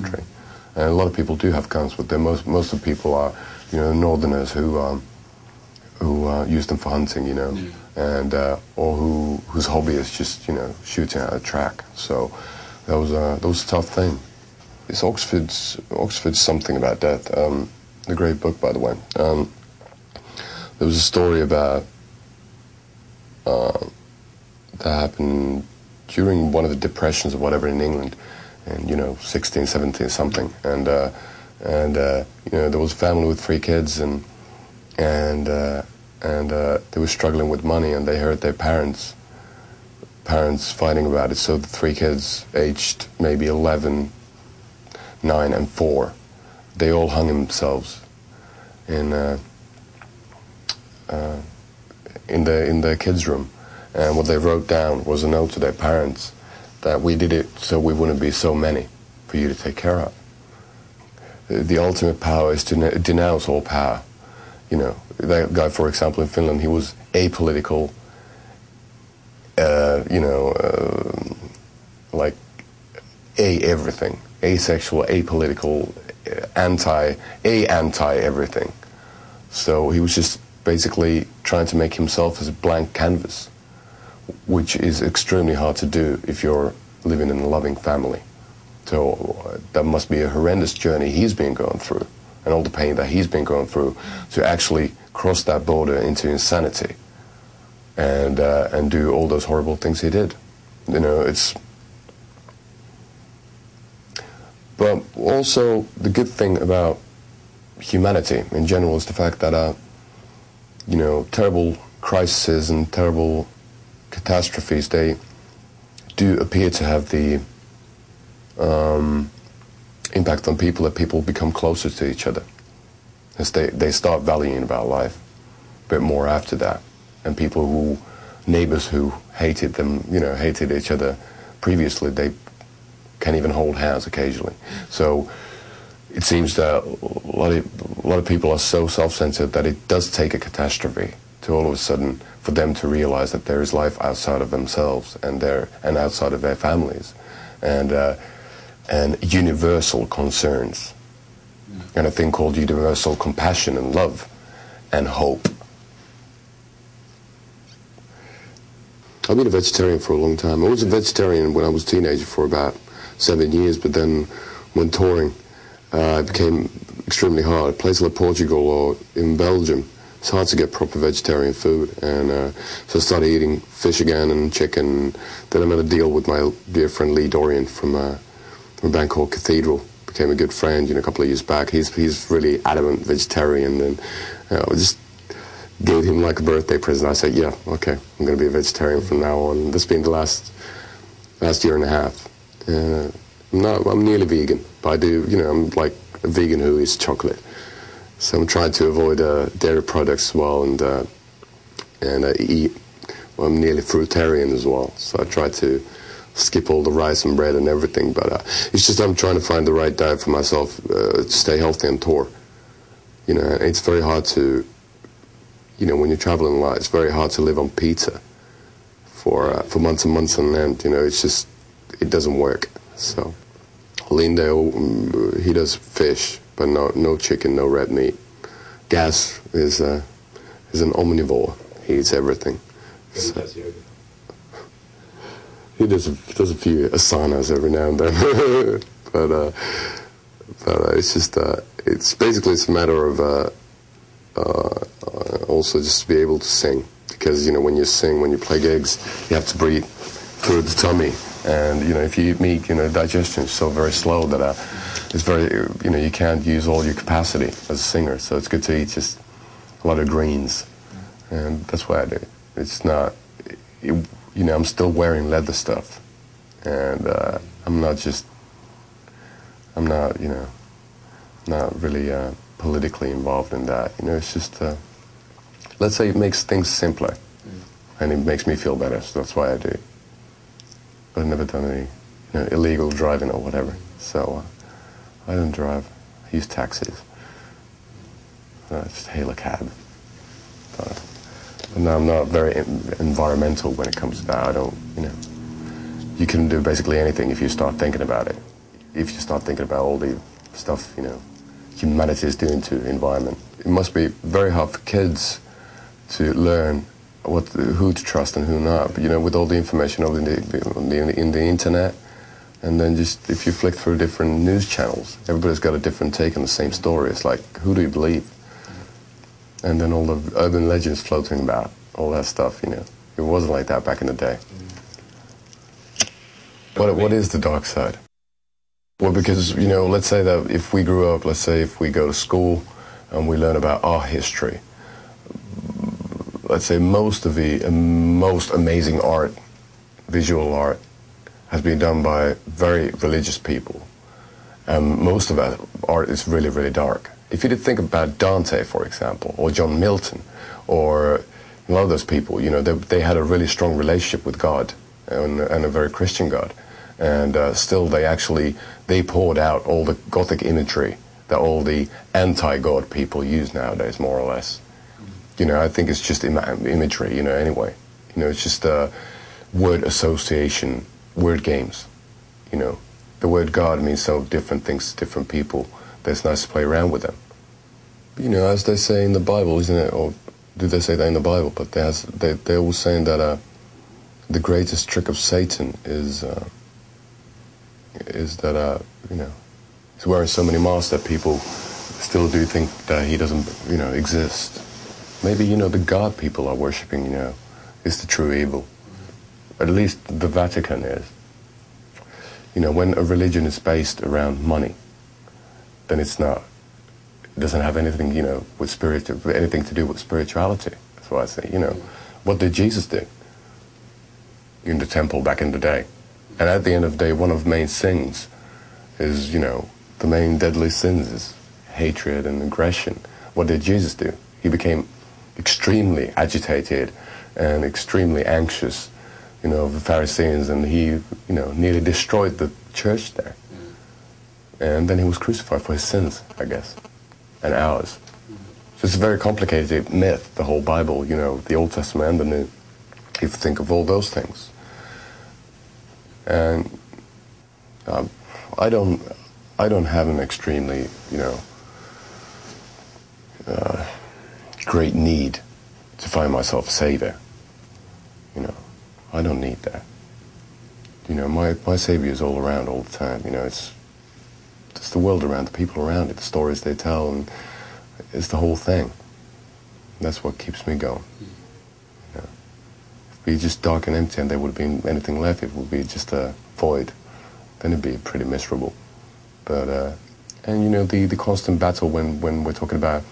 country. And a lot of people do have guns, but most of the people are, northerners who use them for hunting, and or whose hobby is just, shooting at a track. So that was a tough thing. It's Oxford's Something About Death, a great book, by the way. There was a story about that happened during one of the depressions or whatever in England, and 16, 17 something, and there was a family with 3 kids, and they were struggling with money, and they heard their parents fighting about it. So the 3 kids, aged maybe 11, 9, and 4, they all hung themselves in the kids' room. And what they wrote down was a note to their parents that we did it so we wouldn't be so many for you to take care of. The ultimate power is to denounce all power. That guy, for example, in Finland, he was apolitical, like everything, asexual, apolitical, anti-everything. So he was just basically trying to make himself as a blank canvas, which is extremely hard to do if you're living in a loving family. So that must be a horrendous journey he's been going through, and all the pain that he's been going through to actually cross that border into insanity and do all those horrible things he did. But also the good thing about humanity in general is the fact that terrible crises and terrible catastrophes, they do appear to have the impact on people, that people become closer to each other as they start valuing about life a bit more after that. And neighbors who hated them, hated each other previously, they can even hold hands occasionally. So it seems that a lot of people are so self-centered that it does take a catastrophe to all of a sudden for them to realize that there is life outside of themselves and outside of their families, and universal concerns, and a thing called universal compassion and love and hope. I've been a vegetarian for a long time. I was a vegetarian when I was a teenager for about 7 years, but then when touring, it became extremely hard. A place like Portugal or in Belgium, it's hard to get proper vegetarian food, and so I started eating fish again and chicken. Then I made a deal with my dear friend Lee Dorian from a band called Cathedral. Became a good friend, a couple of years back. He's really adamant vegetarian, and I just gave him like a birthday present. I said, yeah, okay, I'm going to be a vegetarian from now on. This has been the last year and a half. I'm nearly vegan, but I do, I'm like a vegan who eats chocolate. So I'm trying to avoid dairy products as well, and I'm nearly fruitarian as well. So I try to skip all the rice and bread and everything, but it's just I'm trying to find the right diet for myself to stay healthy on tour. It's very hard to, when you're traveling a lot, it's very hard to live on pizza for months and months on end. It's just, it doesn't work. So Lindo, he does fish, but no chicken, no red meat. Gas is an omnivore. He eats everything. So, he does a few asanas every now and then, but it's just it's a matter of also just to be able to sing, because when you sing, when you play gigs, you have to breathe through the tummy, and if you eat meat, digestion is so very slow that it's very you can't use all your capacity as a singer. So it's good to eat just a lot of greens, and that's what I do. It's not. I'm still wearing leather stuff, and I'm not really politically involved in that. It's just, let's say it makes things simpler, and it makes me feel better, so that's why I do it. But I've never done any illegal driving or whatever, so I don't drive. I use taxis. Just hail a cab. But no, I'm not very environmental when it comes to that. I don't, you can do basically anything if you start thinking about it. if you start thinking about all the stuff, you know, humanity is doing to the environment. It must be very hard for kids to learn who to trust and who not. But, you know, with all the information in the internet, and then just if you flick through different news channels, everybody's got a different take on the same story. It's like, who do you believe? And then all the urban legends floating about, all that stuff, you know. It wasn't like that back in the day. What is the dark side? Well, because, you know, let's say that if we grew up, let's say if we go to school and we learn about art history, let's say most of the most amazing art, visual art, has been done by very religious people. And most of that art is really, really dark. If you did think about Dante, for example, or John Milton, or a lot of those people, you know, they had a really strong relationship with God, and a very Christian God. And still they poured out all the Gothic imagery that all the anti-God people use nowadays, more or less. You know, I think it's just imagery, you know, anyway. You know, it's just word association, word games, you know. The word God means so different things to different people that it's nice to play around with them. You know, as they say in the Bible, isn't it? Or do they say that in the Bible? But they're always saying that the greatest trick of Satan is that, you know, he's wearing so many masks that people still do think that he doesn't, you know, exist. Maybe, you know, the God people are worshipping, you know, is the true evil. At least the Vatican is. You know, when a religion is based around money, then it's not. It doesn't have anything, you know, with anything to do with spirituality. That's why I say, you know, what did Jesus do in the temple back in the day? And at the end of the day, one of the main sins is, you know, the main deadly sins is hatred and aggression. What did Jesus do? He became extremely agitated and extremely anxious, you know, of the Pharisees, and he, you know, nearly destroyed the church there. And then he was crucified for his sins, I guess, and ours. So it's a very complicated myth, the whole Bible, you know, the Old Testament and the New, if you think of all those things. And I don't have an extremely, you know, great need to find myself a savior. You know, I don't need that. You know, my savior is all around all the time. You know, it's the world around, the people around it, the stories they tell, and it's the whole thing. That's what keeps me going. You know, if it'd be just dark and empty and there would have been anything left, it would be just a void. Then it'd be pretty miserable. But and you know, the constant battle when we're talking about,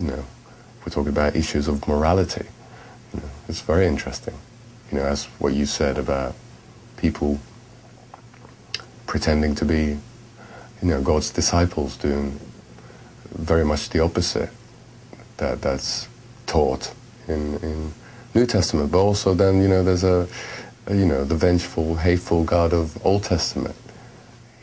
you know, we're talking about issues of morality. You know, it's very interesting. You know, as what you said about people pretending to be, you know, God's disciples, doing very much the opposite that's taught in New Testament. But also then, you know, there's you know, the vengeful, hateful God of Old Testament.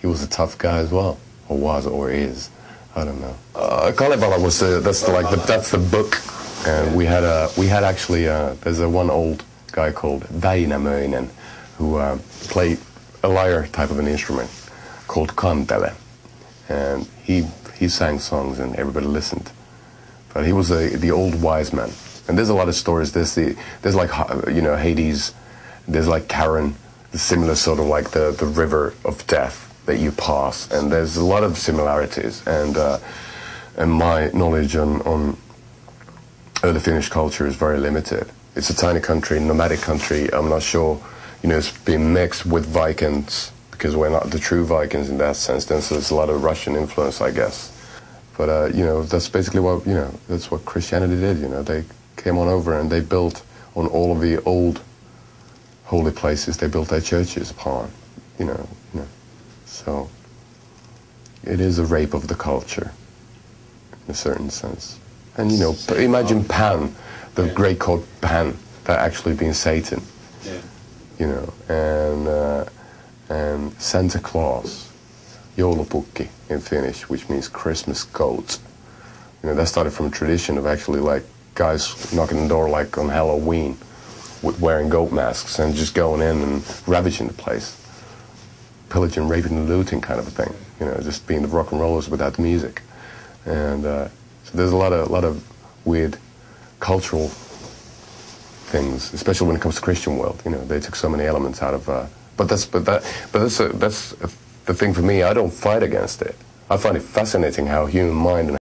He was a tough guy as well, or was, or is. I don't know. Ville Valo was that's the book, and we had actually there's one old guy called Väinämöinen who played a lyre type of an instrument called kantele, and he sang songs and everybody listened. But he was the old wise man, and there's a lot of stories. There's like, you know, Hades. There's like Karen, similar sort of like the river of death that you pass, and there's a lot of similarities. And my knowledge on early Finnish culture is very limited. It's a tiny country, nomadic country. I'm not sure, you know, it's been mixed with Vikings because we're not the true Vikings in that sense. Then so there's a lot of Russian influence, I guess. But you know, that's basically what, you know, that's what Christianity did. You know, they came on over and they built on all of the old holy places. They built their churches upon, you know. So it is a rape of the culture, in a certain sense. And, you know, imagine Pan, the great god Pan, that actually being Satan. Yeah. You know, and Santa Claus, joulupukki in Finnish, which means Christmas goat. You know, that started from a tradition of actually like guys knocking on the door like on Halloween, with wearing goat masks and just going in and ravaging the place. pillaging, raping, and looting kind of a thing. You know, just being the rock and rollers without the music. And so there's a lot of weird cultural things, especially when it comes to Christian world. You know, they took so many elements out of. But that's the thing for me. I don't fight against it. I find it fascinating how human mind and